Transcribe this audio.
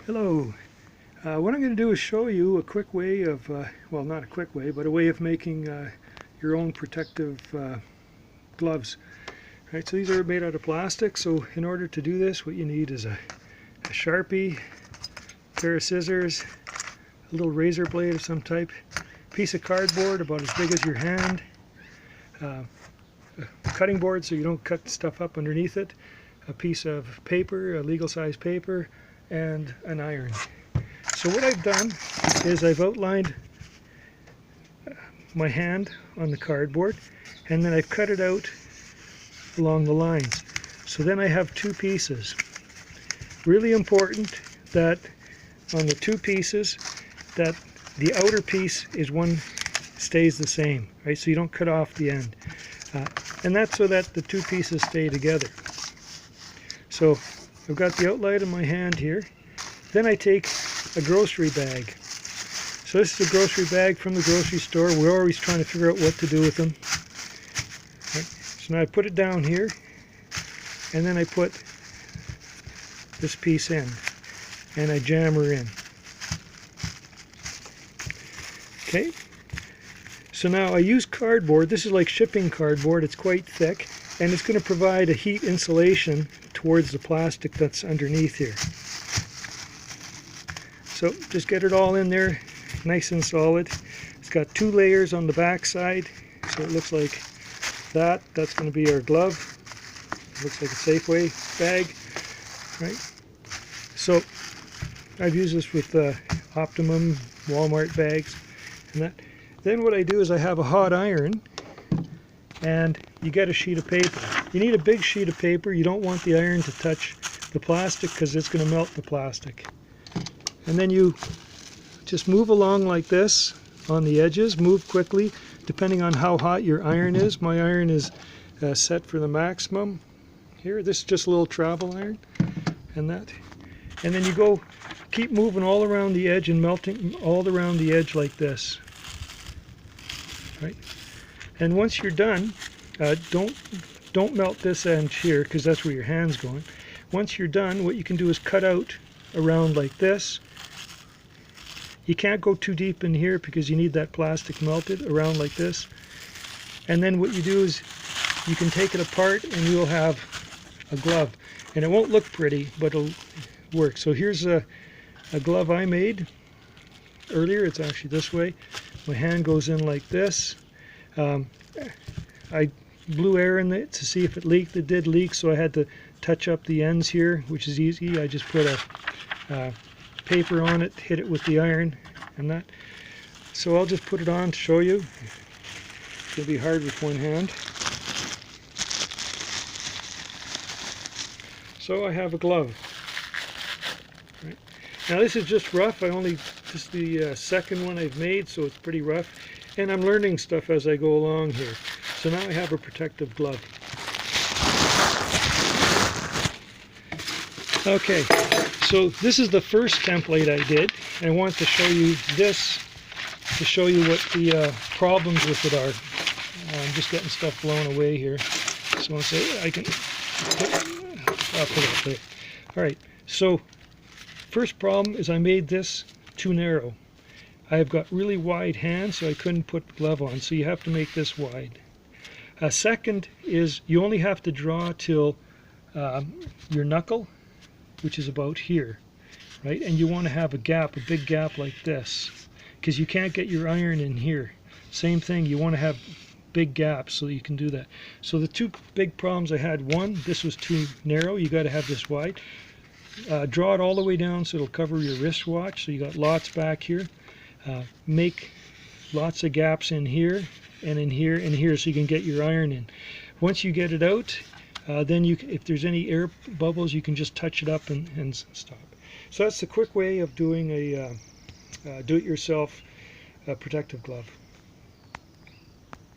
Hello. What I'm going to do is show you a quick way of, well, not a quick way, but a way of making your own protective gloves. Right, so these are made out of plastic, so in order to do this, what you need is a Sharpie, a pair of scissors, a little razor blade of some type, a piece of cardboard about as big as your hand, a cutting board so you don't cut stuff up underneath it, a piece of paper, a legal size paper, and an iron. So what I've done is I've outlined my hand on the cardboard, and then I've cut it out along the lines. So then I have two pieces. Really important that on the two pieces that the outer piece is one stays the same, right? So you don't cut off the end. And that's so that the two pieces stay together. So I've got the outline of my hand here. Then I take a grocery bag. So this is a grocery bag from the grocery store. We're always trying to figure out what to do with them. Right. So now I put it down here, and then I put this piece in, and I jam her in. Okay. So now I use cardboard. This is like shipping cardboard. It's quite thick, and it's going to provide a heat insulation towards the plastic that's underneath here. So just get it all in there, nice and solid. It's got two layers on the back side, so it looks like that. That's going to be our glove. It looks like a Safeway bag, right? So I've used this with Optimum, Walmart bags, and that. Then what I do is I have a hot iron, and you get a sheet of paper. You need a big sheet of paper. You don't want the iron to touch the plastic because it's going to melt the plastic. And then you just move along like this on the edges. Move quickly depending on how hot your iron is. My iron is set for the maximum here. This is just a little travel iron, and that. And then you go, keep moving all around the edge and melting all around the edge like this. Right? And once you're done, don't melt this end here because that's where your hand's going. Once you're done, what you can do is cut out around like this. You can't go too deep in here because you need that plastic melted around like this. And then what you do is you can take it apart and you'll have a glove. And it won't look pretty, but it'll work. So here's a glove I made earlier. It's actually this way. My hand goes in like this. I blew air in it to see if it leaked. It did leak, so I had to touch up the ends here, which is easy. I just put a paper on it, hit it with the iron, and that. So I'll just put it on to show you. It's going to be hard with one hand. So I have a glove. Right. Now this is just rough. This is the second one I've made, so it's pretty rough. And I'm learning stuff as I go along here. So now I have a protective glove. Okay, so this is the first template I did, and I want to show you this to show you what the problems with it are. I'm just getting stuff blown away here. So I'll say I can I'll put it up there. Alright, so first problem is I made this too narrow. I've got really wide hands, so I couldn't put the glove on, so you have to make this wide. Second is you only have to draw till your knuckle, which is about here, right? And you want to have a gap, a big gap like this, because you can't get your iron in here. Same thing, you want to have big gaps so you can do that. So the two big problems I had, one, this was too narrow, you got to have this wide. Draw it all the way down so it'll cover your wristwatch, so you got lots back here. Make lots of gaps in here and in here and here so you can get your iron in. Once you get it out, then if there's any air bubbles, you can just touch it up and stop. So that's the quick way of doing a do-it-yourself protective glove.